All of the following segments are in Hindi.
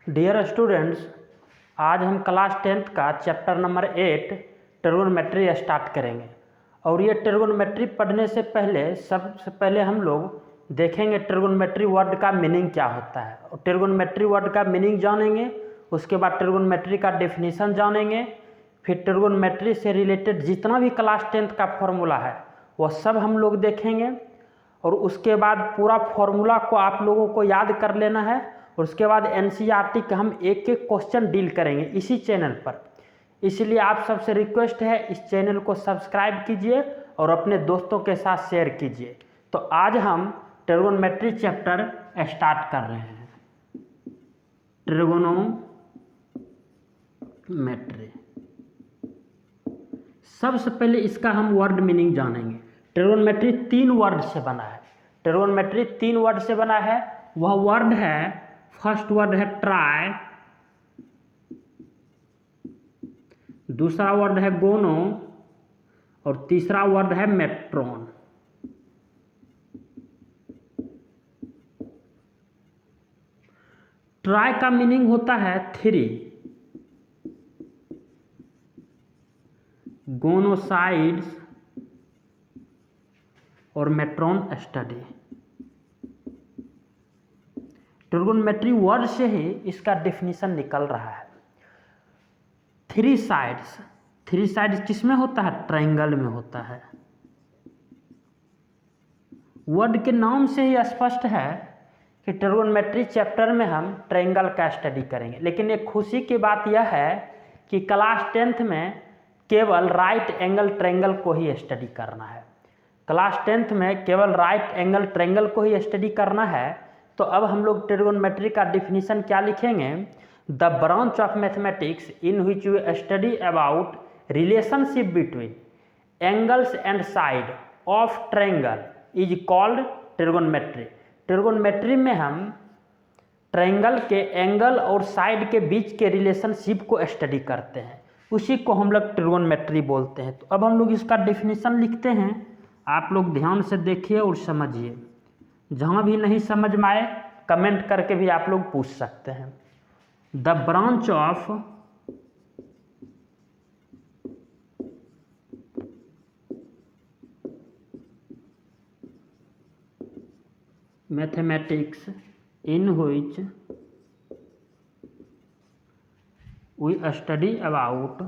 डियर स्टूडेंट्स, आज हम क्लास 10th का चैप्टर नंबर 8 ट्रिगोनोमेट्री स्टार्ट करेंगे। और ये ट्रिगोनोमेट्री पढ़ने से पहले सबसे पहले हम लोग देखेंगे ट्रिगोनोमेट्री वर्ड का मीनिंग क्या होता है। और ट्रिगोनोमेट्री वर्ड का मीनिंग जानेंगे, उसके बाद ट्रिगोनोमेट्री का डेफिनेशन जानेंगे, फिर ट्रिगोनोमेट्री से रिलेटेड जितना भी क्लास 10th का फॉर्मूला है वह सब हम लोग देखेंगे। और उसके बाद पूरा फॉर्मूला को आप लोगों को याद कर लेना है। और उसके बाद एनसीईआरटी का हम एक एक क्वेश्चन डील करेंगे इसी चैनल पर। इसलिए आप सबसे रिक्वेस्ट है इस चैनल को सब्सक्राइब कीजिए और अपने दोस्तों के साथ शेयर कीजिए। तो आज हम ट्रिगोनोमेट्री चैप्टर स्टार्ट कर रहे हैं। ट्रिगोनोमेट्री, सबसे पहले इसका हम वर्ड मीनिंग जानेंगे। ट्रिगोनोमेट्री 3 वर्ड से बना है। ट्रिगोनोमेट्री 3 वर्ड से बना है। वह वर्ड है, फर्स्ट वर्ड है ट्राई, दूसरा वर्ड है गोनो और तीसरा वर्ड है मेट्रोन। ट्राई का मीनिंग होता है 3, गोनो साइड्स और मेट्रोन स्टडी। ट्रिगोनोमेट्री वर्ड से ही इसका डेफिनेशन निकल रहा है। 3 साइड्स, 3 साइड्स किसमें होता है? ट्रायंगल में होता है। वर्ड के नाम से ही स्पष्ट है कि ट्रिगोनोमेट्री चैप्टर में हम ट्रायंगल का स्टडी करेंगे। लेकिन एक खुशी की बात यह है कि क्लास 10th में केवल राइट एंगल ट्रायंगल को ही स्टडी करना है। क्लास 10th में केवल राइट एंगल ट्रायंगल को ही स्टडी करना है। तो अब हम लोग ट्रिगोनोमेट्री का डिफिनीशन क्या लिखेंगे? The branch of mathematics in which you study about relationship between angles and side of triangle is called trigonometry. Trigonometry में हम ट्रायंगल के एंगल और साइड के बीच के रिलेशनशिप को स्टडी करते हैं, उसी को हम लोग ट्रिगोनोमेट्री बोलते हैं। तो अब हम लोग इसका डेफिनेशन लिखते हैं। आप लोग ध्यान से देखिए और समझिए। जहाँ भी नहीं समझ में आए कमेंट करके भी आप लोग पूछ सकते हैं। The branch of mathematics in which we study about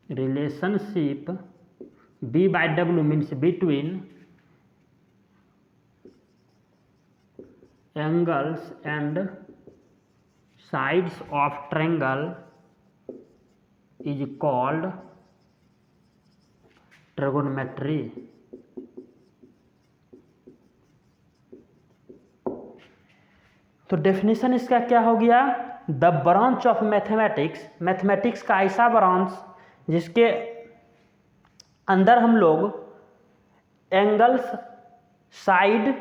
relationship, B by W means between angles and sides of triangle is called trigonometry। तो डेफिनेशन इसका क्या हो गया? The branch of mathematics, mathematics का ऐसा ब्रांच जिसके अंदर हम लोग एंगल्स, साइड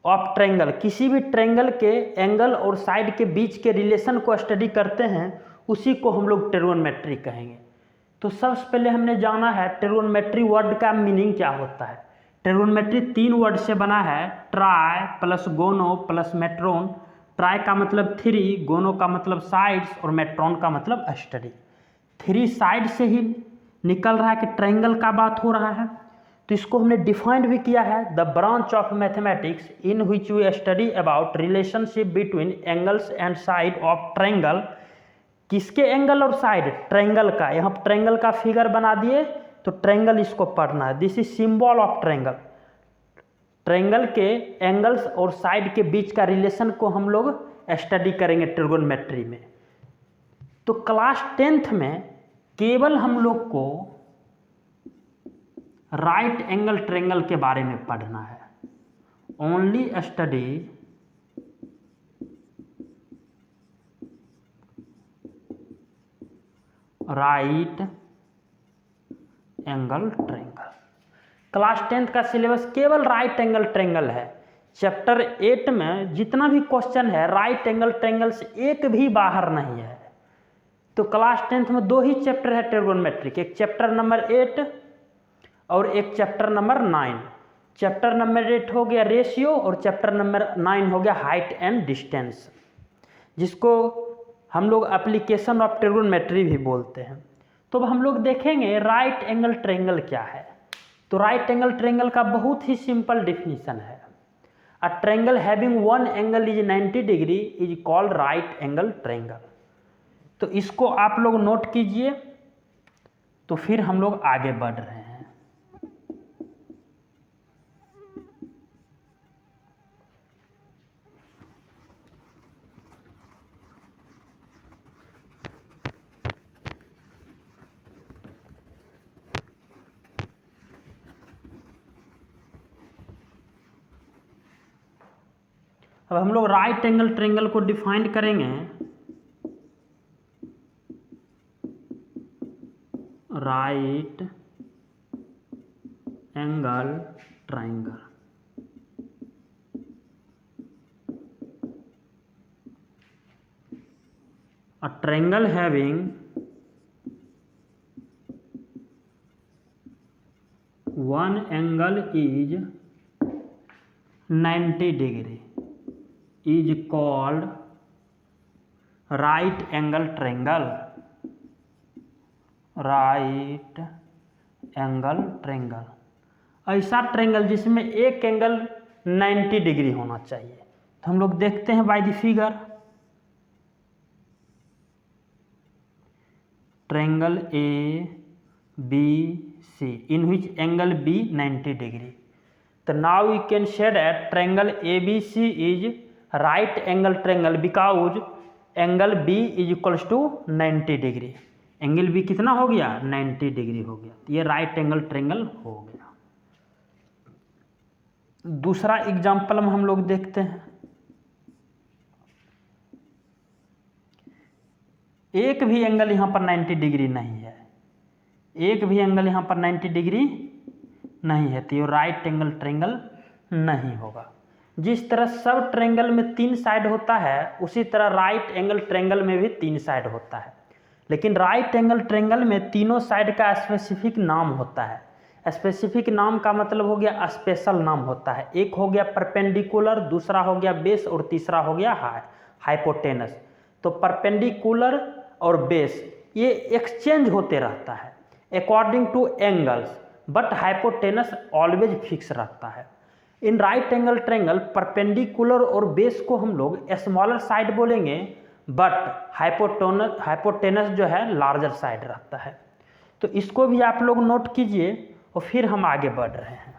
ऑफ ट्रायंगल, किसी भी ट्रायंगल के एंगल और साइड के बीच के रिलेशन को स्टडी करते हैं, उसी को हम लोग ट्रिगोनोमेट्री कहेंगे। तो सबसे पहले हमने जाना है ट्रिगोनोमेट्री वर्ड का मीनिंग क्या होता है। ट्रिगोनोमेट्री 3 वर्ड से बना है, ट्राई प्लस गोनो प्लस मेट्रोन। ट्राई का मतलब 3, गोनो का मतलब साइड्स और मेट्रोन का मतलब स्टडी। 3 साइड से ही निकल रहा है कि ट्रायंगल का बात हो रहा है। तो इसको हमने डिफाइंड भी किया है, the branch of mathematics in which we study about relationship between angles and side of triangle. किसके एंगल और साइड? ट्रायंगल का। यहाँ ट्रायंगल का फिगर बना दिए तो ट्रायंगल इसको पढ़ना है। This is symbol of triangle. Triangle के एंगल्स और साइड के बीच का रिलेशन को हम लोग स्टडी करेंगे ट्रिगोनोमेट्री में। तो क्लास 10th में केवल हम लोग को राइट एंगल ट्रायंगल के बारे में पढ़ना है। Only study right angle triangle. Class 10th का सिलेबस केवल राइट एंगल ट्रायंगल है। चैप्टर 8 में जितना भी क्वेश्चन है राइट एंगल ट्रायंगल से एक भी बाहर नहीं है। तो क्लास 10th में 2 ही चैप्टर है ट्रिगोनोमेट्री के, एक चैप्टर नंबर 8 और एक चैप्टर नंबर 9। चैप्टर नंबर 8 हो गया रेशियो और चैप्टर नंबर 9 हो गया हाइट एंड डिस्टेंस, जिसको हम लोग एप्लीकेशन ऑफ ट्रिग्नोमेट्री भी बोलते हैं। तो अब हम लोग देखेंगे राइट एंगल ट्रायंगल क्या है। तो राइट एंगल ट्रायंगल का बहुत ही सिंपल डिफिनीशन है, a triangle having one angle is 90 degree is called right angle triangle. तो इसको आप लोग नोट कीजिए, तो फिर हम लोग आगे बढ़ रहे हैं। अब हम लोग राइट एंगल ट्रायंगल को डिफाइन करेंगे। Right angle triangle, a triangle having one angle is 90 degree is called right angle triangle। Right angle triangle, ऐसा ट्रायंगल जिसमें एक एंगल 90 डिग्री होना चाहिए। तो हम लोग देखते हैं by the figure, triangle A B C in which angle B 90 degree. तो now we can say that triangle A B C is right angle triangle because angle B is equals to 90 degree. Angle B कितना हो गया? 90 डिग्री हो गया। तो ये राइट एंगल ट्रायंगल हो गया। दूसरा एग्जाम्पल में हम लोग देखते हैं, एक भी एंगल यहाँ पर 90 डिग्री नहीं है, एक भी एंगल यहाँ पर 90 डिग्री नहीं है, तो ये राइट एंगल ट्रायंगल नहीं होगा। जिस तरह सब ट्रायंगल में 3 साइड होता है, उसी तरह राइट एंगल ट्रायंगल में भी 3 साइड होता है। लेकिन राइट एंगल ट्रायंगल में तीनों साइड का स्पेसिफिक नाम होता है। स्पेसिफिक नाम का मतलब हो गया स्पेशल नाम होता है। एक हो गया परपेंडिकुलर, दूसरा हो गया बेस और तीसरा हो गया हाइपोटेनस। तो परपेंडिकुलर और बेस ये एक्सचेंज होते रहता है according two angles, but hypotenuse always fix रहता है। In right angle triangle perpendicular और बेस को हम लोग स्मॉलर साइड बोलेंगे, बट हाइपोटेनस जो है लार्जर साइड रहता है। तो इसको भी आप लोग नोट कीजिए और फिर हम आगे बढ़ रहे हैं।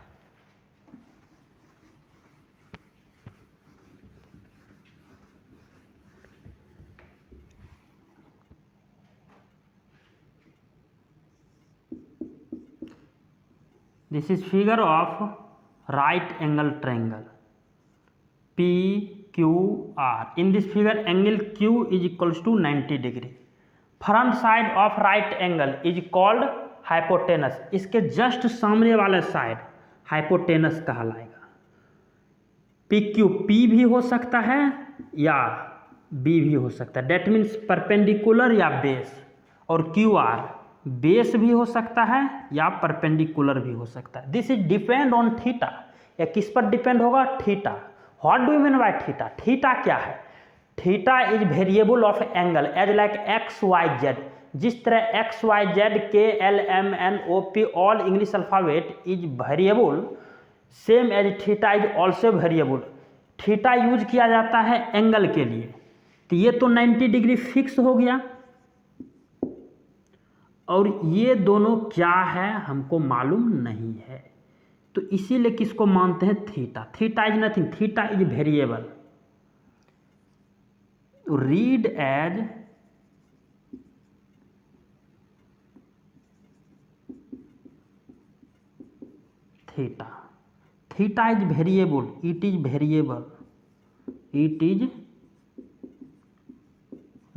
This is figure of right angle triangle PQR। In this figure angle Q is equals to 90 degree। Front side of right angle is called hypotenuse. इसके जस्ट सामने वाला साइड हाइपोटेनस कहलाएगा। PQ P भी हो सकता है या B भी हो सकता है, डेट मीन्स परपेंडिकुलर या बेस। और QR बेस भी हो सकता है या परपेंडिकुलर भी हो सकता है। This is depend on theta. या किस पर डिपेंड होगा? Theta. What do you mean by theta? Theta क्या है? Theta is variable of angle as like X Y Z. जिस तरह एक्स वाई जेड के L M N O P all English alphabet is variable, same as theta is also variable. Theta use किया जाता है एंगल के लिए। तो ये तो 90 डिग्री फिक्स हो गया, और ये दोनों क्या है हमको मालूम नहीं है, तो इसीलिए किसको मानते हैं? Theta. Theta is nothing, theta is variable. Read as theta. Theta is variable, it is variable, it is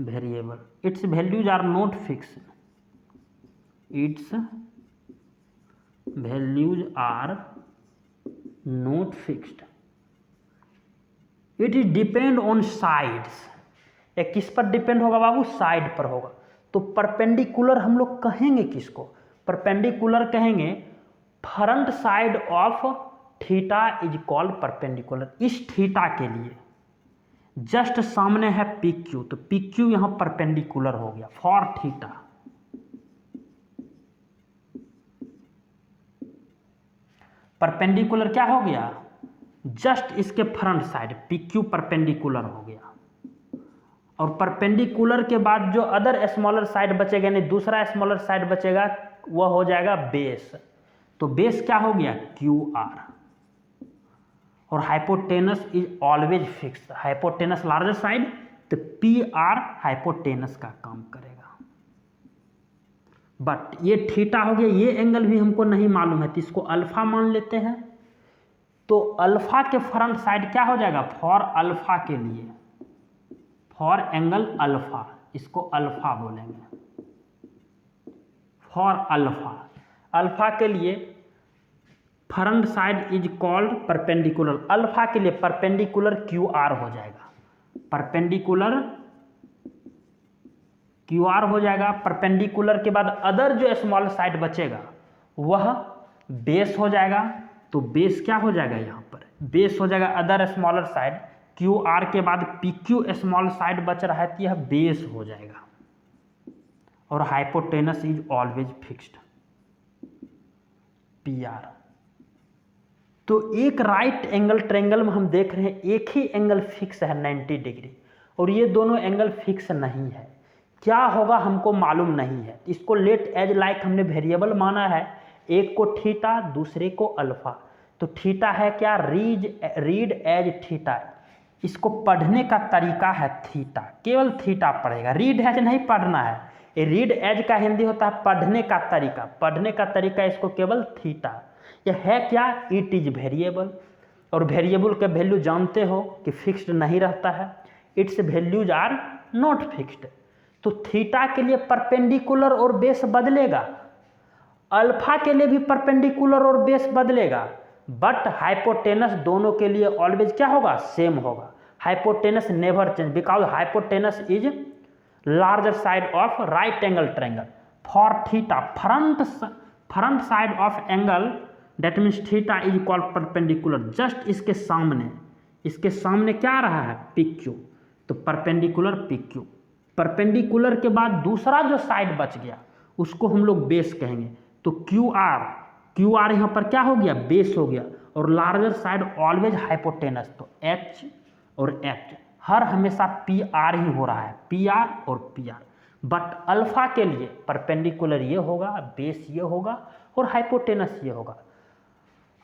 variable. Its values are not fix, its values are not fixed. It is depend on sides. ये किस पर डिपेंड होगा बाबू? साइड पर होगा। तो परपेंडिकुलर हम लोग कहेंगे किसको? परपेंडिकुलर कहेंगे front side of theta is called perpendicular. इस थीटा के लिए जस्ट सामने है पी क्यू, तो पी क्यू यहां परपेंडिकुलर हो गया फॉर थीटा। परपेंडिकुलर क्या हो गया, जस्ट इसके front side P Q perpendicular हो गया। और परपेंडिकुलर के बाद जो अदर स्मॉलर साइड बचेगा, यानी दूसरा स्मॉलर साइड बचेगा, वह हो जाएगा बेस। तो बेस क्या हो गया, क्यू आर। और hypotenuse is always fix, hypotenuse larger side, तो पी आर हाइपोटेनस का काम करेगा। बट ये थीटा हो गया, ये एंगल भी हमको नहीं मालूम है, तो इसको अल्फा मान लेते हैं। तो अल्फा के फ्रंट साइड क्या हो जाएगा, फॉर अल्फा के लिए, फॉर एंगल अल्फा, इसको अल्फा बोलेंगे, फॉर अल्फा। अल्फा के लिए front side is called perpendicular. Alpha के लिए परपेंडिकुलर क्यू आर हो जाएगा, परपेंडिकुलर क्यू आर हो जाएगा। परपेंडिकुलर के बाद अदर जो स्मॉल साइड बचेगा वह बेस हो जाएगा। तो बेस क्या हो जाएगा, यहाँ पर बेस हो जाएगा other smaller side. Q R के बाद पी क्यू स्मॉल साइड बच रहा है, तो यह बेस हो जाएगा। और hypotenuse is always fixed, P R. तो एक राइट एंगल ट्रायंगल में हम देख रहे हैं एक ही एंगल फिक्स है 90 डिग्री, और ये दोनों एंगल फिक्स नहीं है। क्या होगा हमको मालूम नहीं है। इसको लेट एज लाइक हमने वेरिएबल माना है, एक को थीटा दूसरे को अल्फा। तो थीटा है क्या, रीड एज थीटा। इसको पढ़ने का तरीका है थीटा, केवल थीटा पढ़ेगा, रीड एज नहीं पढ़ना है। ये रीड एज का हिंदी होता है पढ़ने का तरीका, पढ़ने का तरीका इसको केवल थीटा। यह है क्या, इट इज वेरिएबल। और वेरिएबल के वैल्यू जानते हो कि फिक्स्ड नहीं रहता है, its values are not fixed. तो थीटा के लिए परपेंडिकुलर और बेस बदलेगा, अल्फा के लिए भी परपेंडिकुलर और बेस बदलेगा, बट हाइपोटेनस दोनों के लिए ऑलवेज क्या होगा, सेम होगा। Hypotenuse never change, because hypotenuse is larger side of right angle triangle. For theta front side of angle, that means theta is equal perpendicular, just इसके सामने क्या आ रहा है, पी क्यू। तो परपेंडिकुलर पी क्यू। परपेंडिकुलर के बाद दूसरा जो साइड बच गया उसको हम लोग बेस कहेंगे। तो क्यू आर यहाँ पर क्या हो गया, बेस हो गया। और लार्जर साइड ऑलवेज हाइपोटेनस, तो एच और एच हर हमेशा पी आर ही हो रहा है, पी आर और पी आर। बट अल्फा के लिए परपेंडिकुलर ये होगा, बेस ये होगा और हाइपोटेनस ये होगा।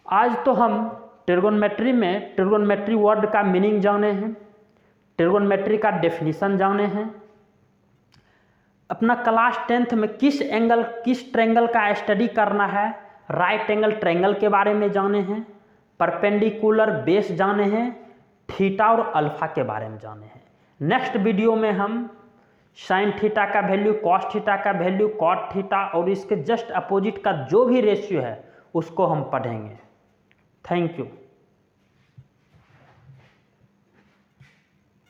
आज तो हम ट्रिगोनोमेट्री में ट्रिगोनोमेट्री वर्ड का मीनिंग जाने हैं, ट्रिगोनोमेट्री का डेफिनेशन जाने हैं। अपना क्लास 10th में किस ट्रायंगल का स्टडी करना है, राइट एंगल ट्रायंगल के बारे में जाने हैं, परपेंडिकुलर बेस जाने हैं, थीटा और अल्फा के बारे में जाने हैं। नेक्स्ट वीडियो में हम साइन थीटा का वैल्यू, कॉस थीटा का वैल्यू, कॉट थीटा और इसके जस्ट अपोजिट का जो भी रेशियो है उसको हम पढ़ेंगे। Thank you.